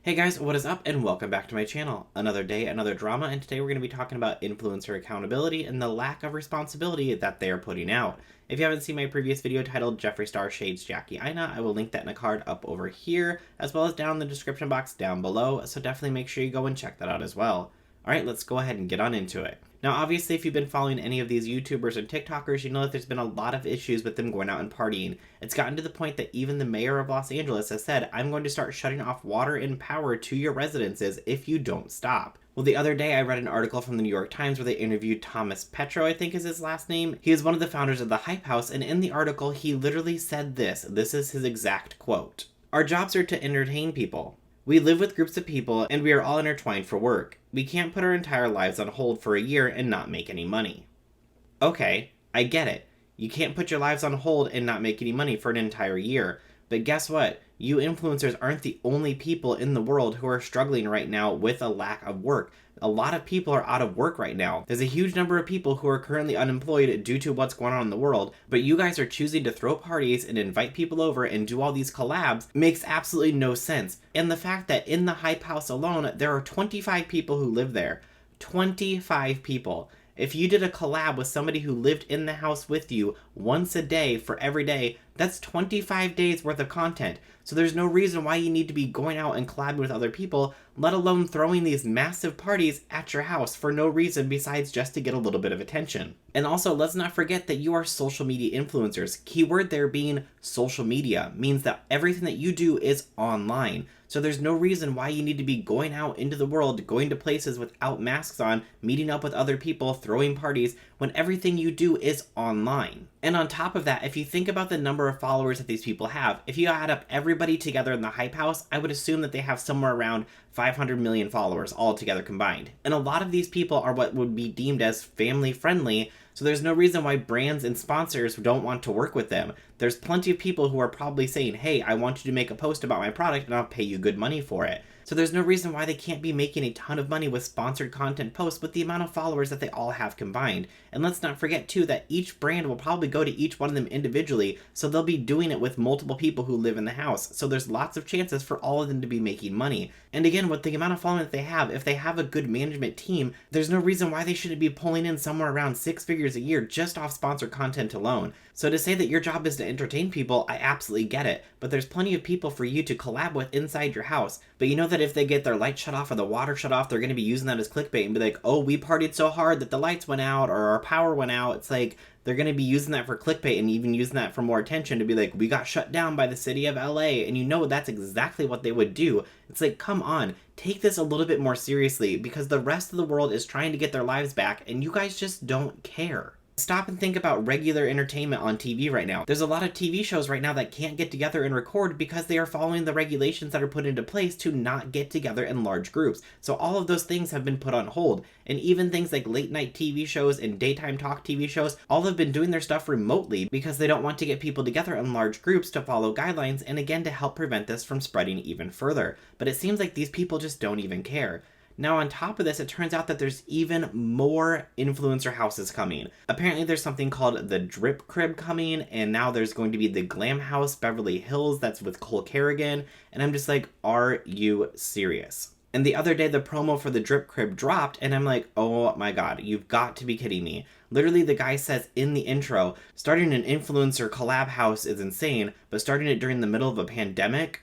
Hey guys, what is up and welcome back to my channel. Another day, another drama, and today we're going to be talking about influencer accountability and the lack of responsibility that they are putting out. If you haven't seen my previous video titled Jeffree Star Shades Jackie Aina, I will link that in a card up over here, as well as down in the description box down below, so definitely make sure you go and check that out as well. Alright, let's go ahead and get on into it. Now, obviously, if you've been following any of these YouTubers and TikTokers, you know that there's been a lot of issues with them going out and partying. It's gotten to the point that even the mayor of Los Angeles has said, I'm going to start shutting off water and power to your residences if you don't stop. Well, the other day I read an article from the New York Times where they interviewed Thomas Petro, I think is his last name. He is one of the founders of the Hype House, and in the article he literally said this. This is his exact quote. Our jobs are to entertain people. We live with groups of people, and we are all intertwined for work. We can't put our entire lives on hold for a year and not make any money. Okay, I get it. You can't put your lives on hold and not make any money for an entire year. But guess what? You influencers aren't the only people in the world who are struggling right now with a lack of work. A lot of people are out of work right now. There's a huge number of people who are currently unemployed due to what's going on in the world, but you guys are choosing to throw parties and invite people over and do all these collabs makes absolutely no sense. And the fact that in the Hype House alone, there are 25 people who live there. 25 people. If you did a collab with somebody who lived in the house with you once a day for every day, that's 25 days worth of content. So there's no reason why you need to be going out and collabing with other people, let alone throwing these massive parties at your house for no reason besides just to get a little bit of attention. And also, let's not forget that you are social media influencers. Keyword there being social media means that everything that you do is online. So there's no reason why you need to be going out into the world, going to places without masks on, meeting up with other people, throwing parties, when everything you do is online. And on top of that, if you think about the number of followers that these people have, if you add up everybody together in the Hype House, I would assume that they have somewhere around 500 million followers all together combined. And a lot of these people are what would be deemed as family friendly, so there's no reason why brands and sponsors don't want to work with them. There's plenty of people who are probably saying, hey, I want you to make a post about my product and I'll pay you good money for it. So there's no reason why they can't be making a ton of money with sponsored content posts with the amount of followers that they all have combined. And let's not forget too that each brand will probably go to each one of them individually, so they'll be doing it with multiple people who live in the house. So there's lots of chances for all of them to be making money. And again, with the amount of following that they have, if they have a good management team, there's no reason why they shouldn't be pulling in somewhere around 6 figures a year just off sponsored content alone. So to say that your job is to entertain people, I absolutely get it, but there's plenty of people for you to collab with inside your house. But you know that if they get their light shut off or the water shut off, they're going to be using that as clickbait and be like, oh, we partied so hard that the lights went out or our power went out. It's like, they're going to be using that for clickbait and even using that for more attention to be like, we got shut down by the city of LA. And you know that's exactly what they would do. It's like, come on, take this a little bit more seriously because the rest of the world is trying to get their lives back and you guys just don't care. Stop and think about regular entertainment on TV right now. There's a lot of TV shows right now that can't get together and record because they are following the regulations that are put into place to not get together in large groups. So all of those things have been put on hold. And even things like late night TV shows and daytime talk TV shows, all have been doing their stuff remotely because they don't want to get people together in large groups to follow guidelines and again to help prevent this from spreading even further. But it seems like these people just don't even care. Now on top of this, it turns out that there's even more influencer houses coming. Apparently there's something called the Drip Crib coming, and now there's going to be the Glam House Beverly Hills that's with Cole Kerrigan, and I'm just like, are you serious? And the other day the promo for the Drip Crib dropped, and I'm like, oh my god, you've got to be kidding me. Literally the guy says in the intro, starting an influencer collab house is insane, but starting it during the middle of a pandemic?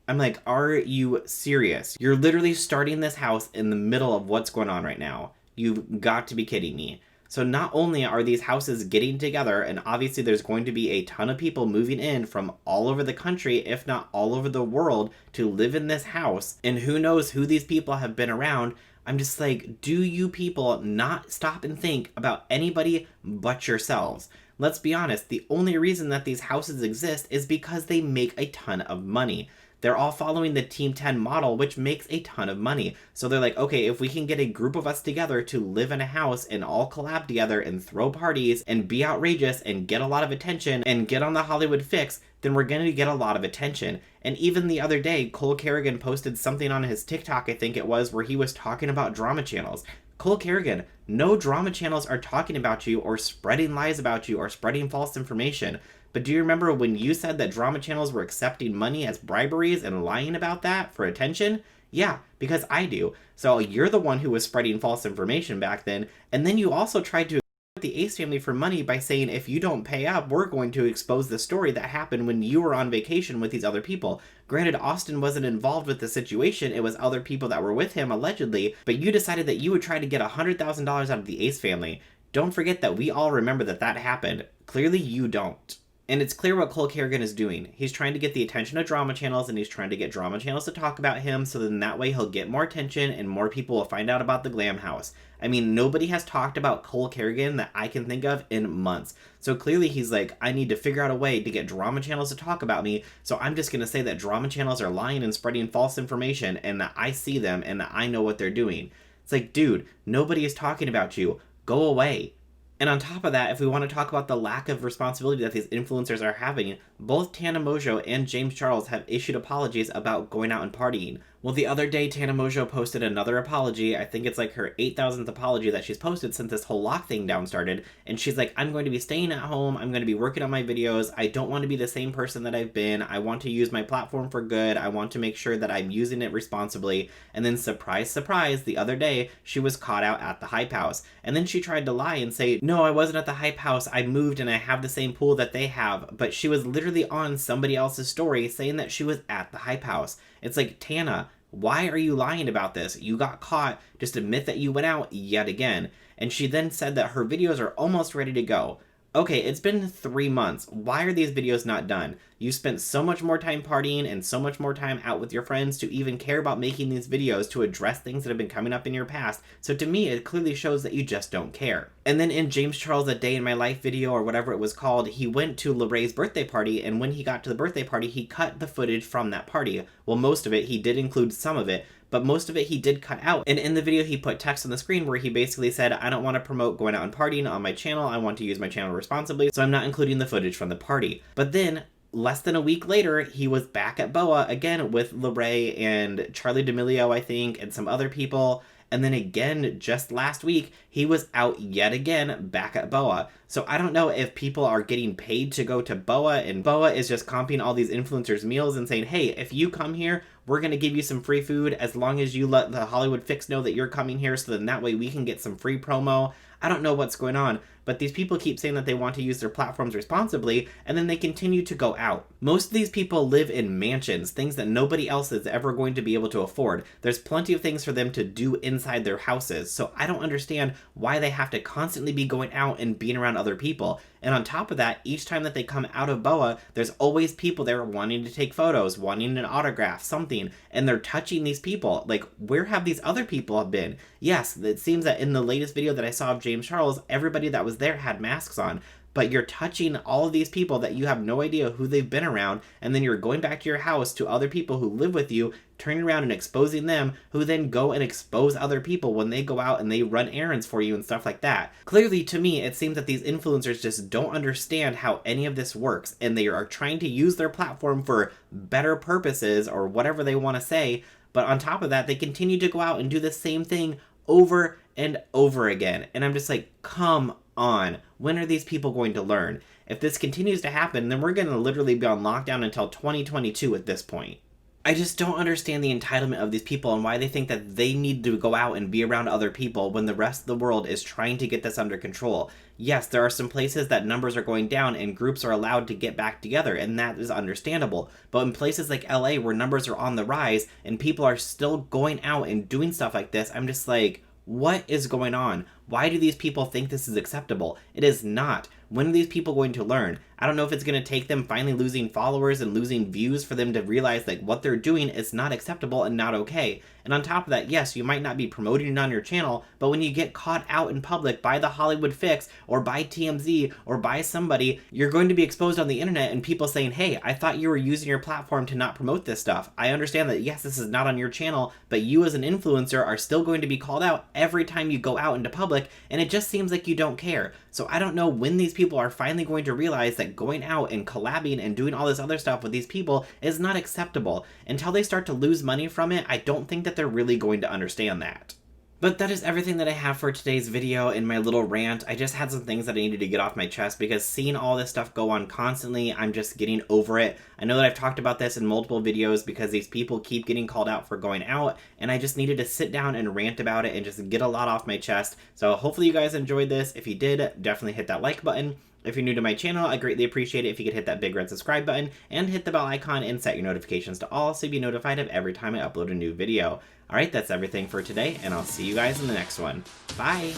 I'm like, are you serious? You're literally starting this house in the middle of what's going on right now. You've got to be kidding me. So not only are these houses getting together, and obviously there's going to be a ton of people moving in from all over the country, if not all over the world, to live in this house, and who knows who these people have been around. I'm just like, do you people not stop and think about anybody but yourselves? Let's be honest, the only reason that these houses exist is because they make a ton of money. They're all following the Team 10 model, which makes a ton of money. So they're like, okay, if we can get a group of us together to live in a house and all collab together and throw parties and be outrageous and get a lot of attention and get on the Hollywood Fix, then we're going to get a lot of attention. And even the other day, Cole Kerrigan posted something on his TikTok, I think it was, where he was talking about drama channels. Cole Kerrigan, no drama channels are talking about you or spreading lies about you or spreading false information. But do you remember when you said that drama channels were accepting money as briberies and lying about that for attention? Yeah, because I do. So you're the one who was spreading false information back then, and then you also tried to the Ace family for money by saying, if you don't pay up, we're going to expose the story that happened when you were on vacation with these other people. Granted, Austin wasn't involved with the situation, it was other people that were with him, allegedly, but you decided that you would try to get $100,000 out of the Ace family. Don't forget that we all remember that that happened. Clearly you don't. And it's clear what Cole Kerrigan is doing. He's trying to get the attention of drama channels, and he's trying to get drama channels to talk about him, so then that way he'll get more attention and more people will find out about the Glam House. I mean, nobody has talked about Cole Kerrigan that I can think of in months. So clearly he's like, I need to figure out a way to get drama channels to talk about me, so I'm just going to say that drama channels are lying and spreading false information, and that I see them and that I know what they're doing. It's like, dude, nobody is talking about you. Go away. And on top of that, if we want to talk about the lack of responsibility that these influencers are having, both Tana Mongeau and James Charles have issued apologies about going out and partying. Well, the other day, Tana Mongeau posted another apology. I think it's like her 8,000th apology that she's posted since this whole lock thing down started. And she's like, I'm going to be staying at home. I'm going to be working on my videos. I don't want to be the same person that I've been. I want to use my platform for good. I want to make sure that I'm using it responsibly. And then surprise, surprise, the other day, she was caught out at the Hype House. And then she tried to lie and say, no, I wasn't at the Hype House. I moved and I have the same pool that they have. But she was literally on somebody else's story saying that she was at the Hype House. It's like, Tana, why are you lying about this? You got caught. Just admit that you went out yet again. And she then said that her videos are almost ready to go. Okay, it's been 3 months. Why are these videos not done? You spent so much more time partying and so much more time out with your friends to even care about making these videos to address things that have been coming up in your past. So to me, it clearly shows that you just don't care. And then in James Charles' A Day in My Life video, or whatever it was called, he went to Lorraine's birthday party, and when he got to the birthday party, he cut the footage from that party. Well, most of it, he did include some of it, but most of it he did cut out. And in the video, he put text on the screen where he basically said, I don't want to promote going out and partying on my channel. I want to use my channel responsibly, so I'm not including the footage from the party. But then, less than a week later, he was back at BOA again with Lorraine and Charlie D'Amelio, I think, and some other people. And then again, just last week, he was out yet again back at BOA. So I don't know if people are getting paid to go to BOA, and BOA is just comping all these influencers' meals and saying, hey, if you come here, we're going to give you some free food as long as you let the Hollywood Fix know that you're coming here, so then that way we can get some free promo. I don't know what's going on, but these people keep saying that they want to use their platforms responsibly, and then they continue to go out. Most of these people live in mansions, things that nobody else is ever going to be able to afford. There's plenty of things for them to do inside their houses, so I don't understand why they have to constantly be going out and being around other people. And on top of that, each time that they come out of BOA, there's always people there wanting to take photos, wanting an autograph, something, and they're touching these people. Like, where have these other people been? Yes, it seems that in the latest video that I saw of James Charles, everybody that was there had masks on, but you're touching all of these people that you have no idea who they've been around, and then you're going back to your house to other people who live with you, turning around and exposing them, who then go and expose other people when they go out and they run errands for you and stuff like that. Clearly, to me, it seems that these influencers just don't understand how any of this works, and they are trying to use their platform for better purposes or whatever they want to say, but on top of that, they continue to go out and do the same thing over and over again. And I'm just like, come on. When are these people going to learn? If this continues to happen, then we're going to literally be on lockdown until 2022 at this point. I just don't understand the entitlement of these people and why they think that they need to go out and be around other people when the rest of the world is trying to get this under control. Yes, there are some places that numbers are going down and groups are allowed to get back together, and that is understandable. But in places like LA where numbers are on the rise and people are still going out and doing stuff like this, I'm just like, what is going on? Why do these people think this is acceptable? It is not. When are these people going to learn? I don't know if it's going to take them finally losing followers and losing views for them to realize like what they're doing is not acceptable and not okay. And on top of that, yes, you might not be promoting it on your channel, but when you get caught out in public by the Hollywood Fix or by TMZ or by somebody, you're going to be exposed on the internet and people saying, hey, I thought you were using your platform to not promote this stuff. I understand that, yes, this is not on your channel, but you as an influencer are still going to be called out every time you go out into public, and it just seems like you don't care. So I don't know when these people are finally going to realize that going out and collabing and doing all this other stuff with these people is not acceptable. Until they start to lose money from it, I don't think that they're really going to understand that. But that is everything that I have for today's video in my little rant. I just had some things that I needed to get off my chest because seeing all this stuff go on constantly, I'm just getting over it. I know that I've talked about this in multiple videos because these people keep getting called out for going out, and I just needed to sit down and rant about it and just get a lot off my chest. So hopefully you guys enjoyed this. If you did, definitely hit that like button. If you're new to my channel, I greatly appreciate it if you could hit that big red subscribe button and hit the bell icon and set your notifications to all so you'll be notified of every time I upload a new video. Alright, that's everything for today, and I'll see you guys in the next one. Bye!